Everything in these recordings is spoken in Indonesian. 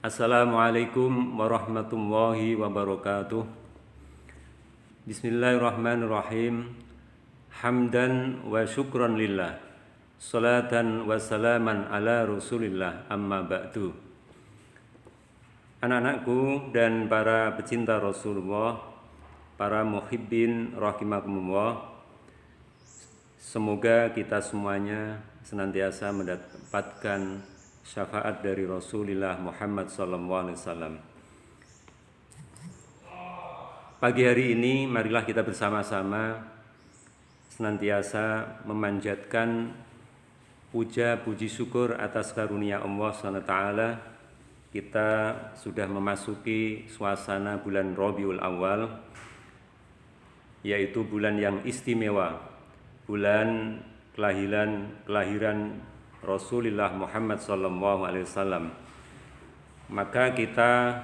Assalamualaikum warahmatullahi wabarakatuh. Bismillahirrahmanirrahim. Hamdan wa syukran lillah. Salatan wa salaman ala Rasulillah, amma ba'du. Anak-anakku dan para pecinta Rasulullah, para muhibbin rahimakumullah, semoga kita semuanya senantiasa mendapatkan syafaat dari Rasulullah Muhammad SAW. Pagi hari ini marilah kita bersama-sama senantiasa memanjatkan puja puji syukur atas karunia Allah SWT. Kita sudah memasuki suasana bulan Rabiul Awal, yaitu bulan yang istimewa, bulan kelahiran Rasulullah Muhammad SAW. Maka kita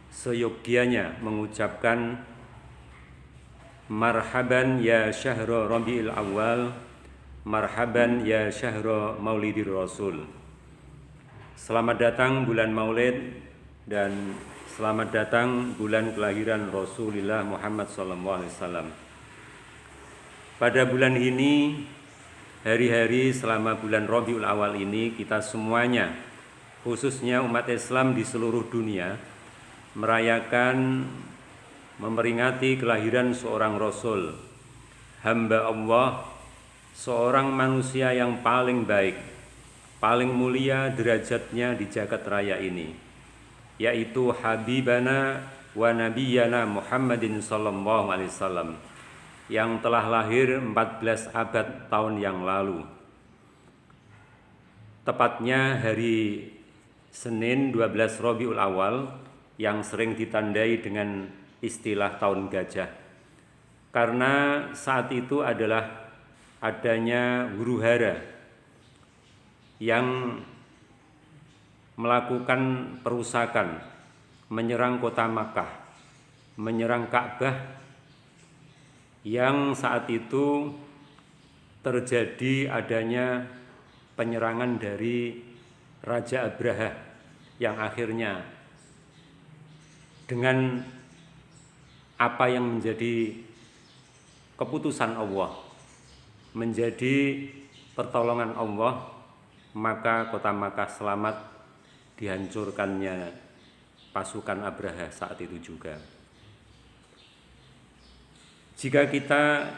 seyogyanya mengucapkan marhaban ya syahra Rabiul Awal, marhaban ya syahra Maulidir Rasul. Selamat datang bulan Maulid dan selamat datang bulan kelahiran Rasulullah Muhammad SAW. Pada bulan ini, hari-hari selama bulan Rabiul Awal ini, kita semuanya, khususnya umat Islam di seluruh dunia, merayakan, memperingati kelahiran seorang Rasul, hamba Allah, seorang manusia yang paling baik, paling mulia derajatnya di jagat raya ini, yaitu Habibana wa Nabiyana Muhammadin sallallahu alaihi wasallam, yang telah lahir 14 abad tahun yang lalu. Tepatnya hari Senin 12 Rabiul Awal yang sering ditandai dengan istilah tahun gajah. Karena saat itu adalah adanya huru-hara yang melakukan perusakan, menyerang kota Makkah, menyerang Ka'bah, yang saat itu terjadi adanya penyerangan dari Raja Abraha yang akhirnya dengan apa yang menjadi keputusan Allah, menjadi pertolongan Allah, maka kota Makkah selamat dihancurkannya pasukan Abraha saat itu juga. Jika kita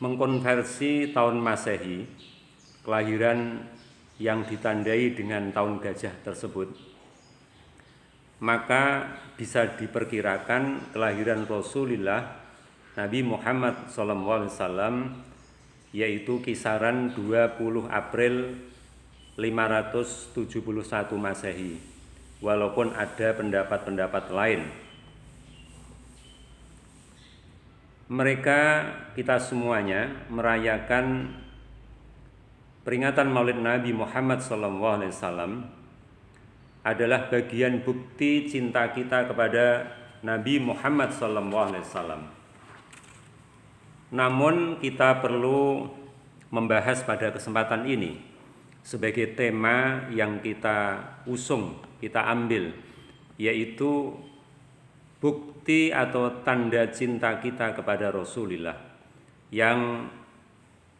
mengkonversi tahun Masehi, kelahiran yang ditandai dengan tahun gajah tersebut, maka bisa diperkirakan kelahiran Rasulullah Nabi Muhammad SAW yaitu kisaran 20 April 571 Masehi, walaupun ada pendapat-pendapat lain. Kita semuanya merayakan peringatan Maulid Nabi Muhammad SAW adalah bagian bukti cinta kita kepada Nabi Muhammad SAW. Namun kita perlu membahas pada kesempatan ini sebagai tema yang kita usung, kita ambil, yaitu bukti atau tanda cinta kita kepada Rasulullah yang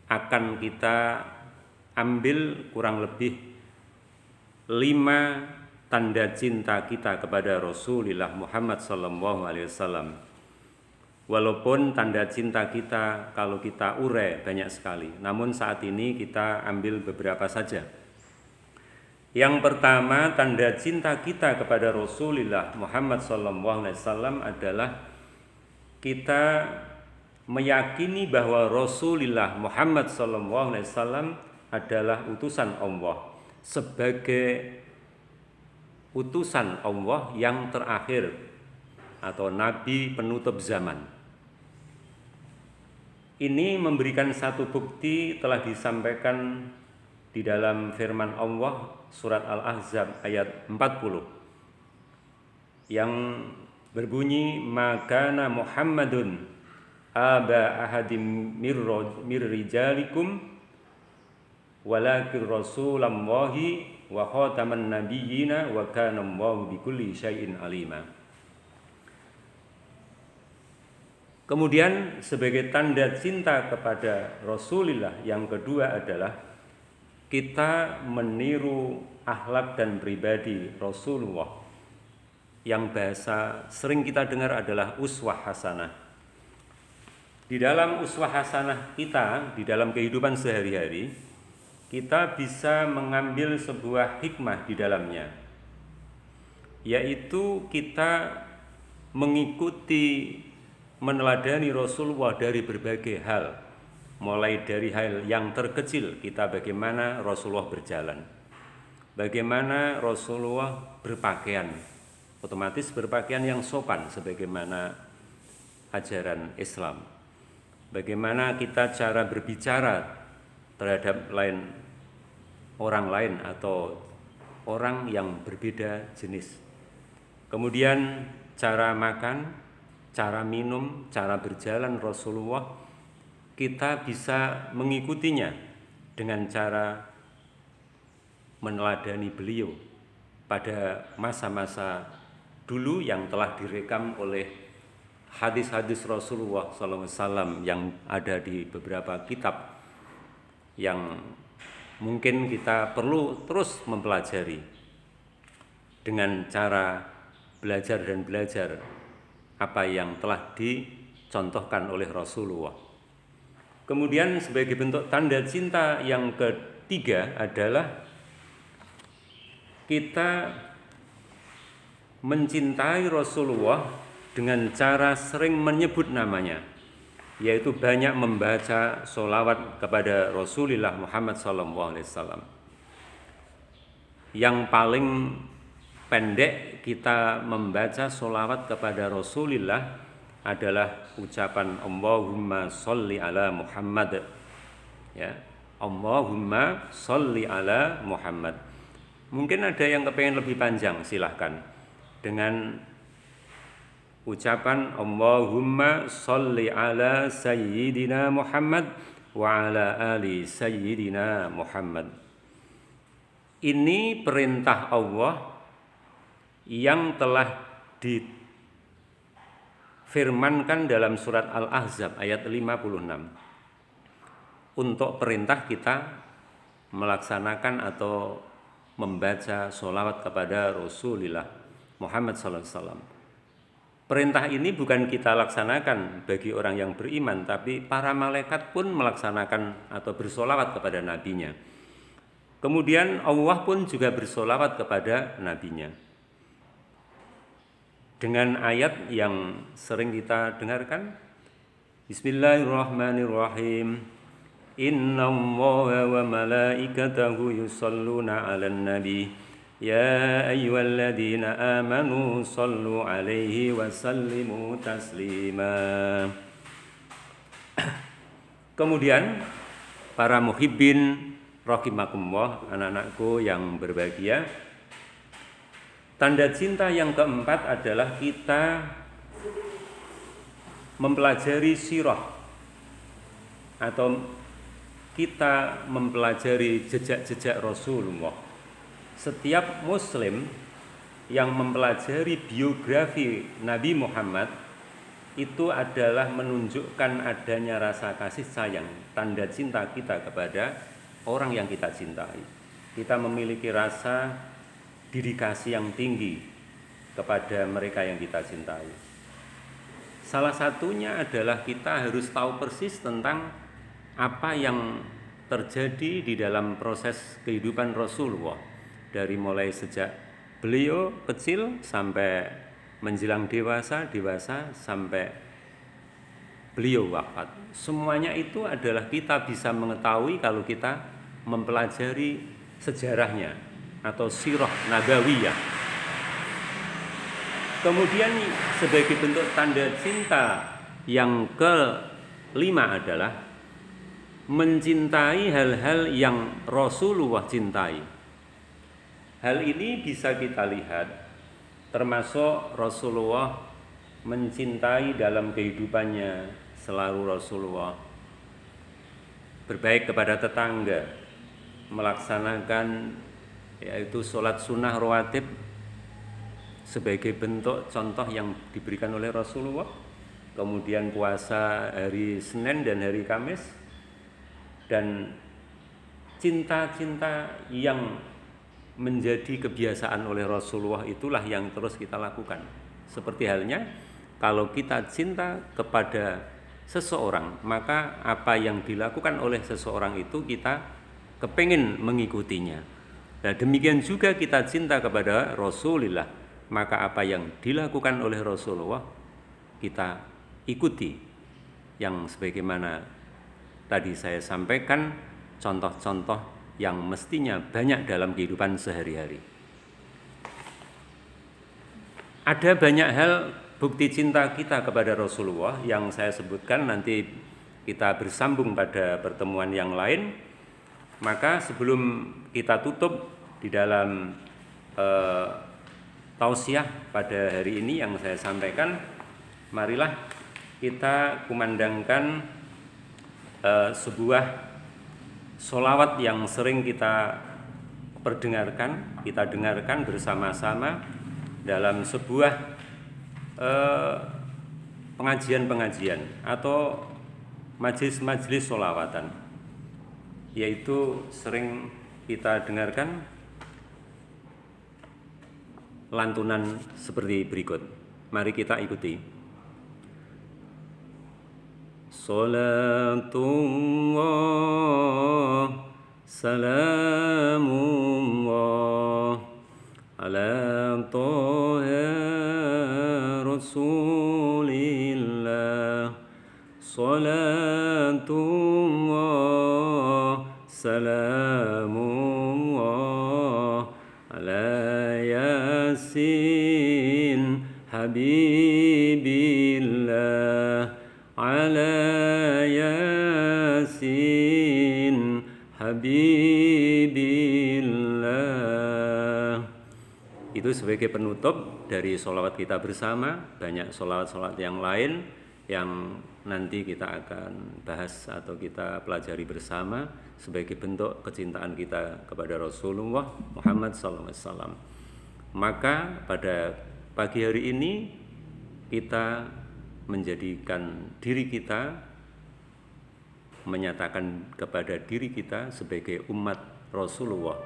akan kita ambil kurang lebih 5 tanda cinta kita kepada Rasulullah Muhammad SAW. Walaupun tanda cinta kita kalau kita urai banyak sekali, namun saat ini kita ambil beberapa saja. Yang pertama, tanda cinta kita kepada Rasulullah Muhammad SAW adalah kita meyakini bahwa Rasulullah Muhammad SAW adalah utusan Allah, sebagai utusan Allah yang terakhir atau Nabi penutup zaman. Ini memberikan satu bukti telah disampaikan di dalam firman Allah surat Al-Ahzab ayat 40 yang berbunyi, "Makana Muhammadun aba ahadim mir rijalikum walakin rasulallahi wa khataman nabiyyina wa kana Allahu bikulli syai'in alima. Kemudian sebagai tanda cinta kepada Rasulullah yang kedua adalah kita meniru akhlak dan pribadi Rasulullah yang bahasa sering kita dengar adalah uswah hasanah. Di dalam uswah hasanah kita, di dalam kehidupan sehari-hari, kita bisa mengambil sebuah hikmah di dalamnya, yaitu kita mengikuti, meneladani Rasulullah dari berbagai hal, mulai dari hal yang terkecil, kita bagaimana Rasulullah berjalan, bagaimana Rasulullah berpakaian, otomatis berpakaian yang sopan sebagaimana ajaran Islam, bagaimana kita cara berbicara terhadap orang lain atau orang yang berbeda jenis, kemudian cara makan, cara minum, cara berjalan Rasulullah, kita bisa mengikutinya dengan cara meneladani beliau pada masa-masa dulu yang telah direkam oleh hadis-hadis Rasulullah SAW yang ada di beberapa kitab yang mungkin kita perlu terus mempelajari dengan cara belajar dan belajar apa yang telah dicontohkan oleh Rasulullah. Kemudian sebagai bentuk tanda cinta yang ketiga adalah kita mencintai Rasulullah dengan cara sering menyebut namanya, yaitu banyak membaca sholawat kepada Rasulullah Muhammad SAW. Yang paling pendek kita membaca sholawat kepada Rasulullah adalah ucapan Allahumma sholli ala Muhammad, ya, Allahumma sholli ala Muhammad. Mungkin ada yang kepengen lebih panjang, silahkan dengan ucapan Allahumma sholli ala sayyidina Muhammad wa ala ali sayyidina Muhammad. Ini perintah Allah yang telah difirmankan dalam surat Al-Ahzab ayat 56 untuk perintah kita melaksanakan atau membaca sholawat kepada Rasulullah Muhammad SAW. Perintah ini bukan kita laksanakan bagi orang yang beriman, tapi para malaikat pun melaksanakan atau bersolawat kepada nabinya. Kemudian Allah pun juga bersolawat kepada nabinya dengan ayat yang sering kita dengarkan, Bismillahirrahmanirrahim, Innallaha wa malaikatahu yusholluna 'alan nabi ya ayyuhalladzina amanu shallu 'alaihi wa sallimu taslima. Kemudian para muhibbin rahimakumullah, anak-anakku yang berbahagia, tanda cinta yang keempat adalah kita mempelajari sirah atau kita mempelajari jejak-jejak Rasulullah. Setiap muslim yang mempelajari biografi Nabi Muhammad itu adalah menunjukkan adanya rasa kasih sayang, tanda cinta kita kepada orang yang kita cintai. Kita memiliki rasa dedikasi yang tinggi kepada mereka yang kita cintai. Salah satunya adalah kita harus tahu persis tentang apa yang terjadi di dalam proses kehidupan Rasulullah, dari mulai sejak beliau kecil sampai menjelang dewasa sampai beliau wafat. Semuanya itu adalah kita bisa mengetahui kalau kita mempelajari sejarahnya atau sirah nabawiyah. Kemudian sebagai bentuk tanda cinta yang kelima adalah mencintai hal-hal yang Rasulullah cintai. Hal ini bisa kita lihat termasuk Rasulullah mencintai dalam kehidupannya selalu Rasulullah berbaik kepada tetangga, melaksanakan yaitu sholat sunnah rawatib sebagai bentuk contoh yang diberikan oleh Rasulullah, kemudian puasa hari Senin dan hari Kamis, dan cinta-cinta yang menjadi kebiasaan oleh Rasulullah itulah yang terus kita lakukan. Seperti halnya kalau kita cinta kepada seseorang, maka apa yang dilakukan oleh seseorang itu kita kepingin mengikutinya. Nah, demikian juga kita cinta kepada Rasulullah, maka apa yang dilakukan oleh Rasulullah kita ikuti, yang sebagaimana tadi saya sampaikan, contoh-contoh yang mestinya banyak dalam kehidupan sehari-hari. Ada banyak hal bukti cinta kita kepada Rasulullah yang saya sebutkan, nanti kita bersambung pada pertemuan yang lain. Maka sebelum kita tutup di dalam tausiah pada hari ini yang saya sampaikan, marilah kita kumandangkan sebuah sholawat yang sering kita dengarkan bersama-sama dalam sebuah pengajian-pengajian atau majelis-majelis sholawatan, yaitu sering kita dengarkan lantunan seperti berikut. Mari kita ikuti. Salatullah salamullah ala Taha Rasulillah. Salatullah salamullah ala Yasin Habibillah, ala Yasin Habibillah. Itu sebagai penutup dari sholawat kita bersama. Banyak sholawat-sholawat yang lain yang nanti kita akan bahas atau kita pelajari bersama sebagai bentuk kecintaan kita kepada Rasulullah Muhammad SAW. Maka pada pagi hari ini kita menjadikan diri kita, menyatakan kepada diri kita sebagai umat Rasulullah,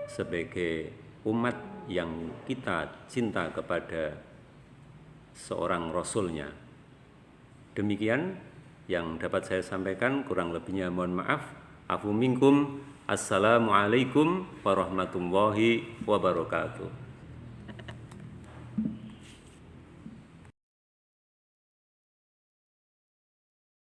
sebagai umat yang kita cinta kepada seorang Rasulnya. Demikian yang dapat saya sampaikan, kurang lebihnya mohon maaf. Afu minkum. Assalamualaikum warahmatullahi wabarakatuh.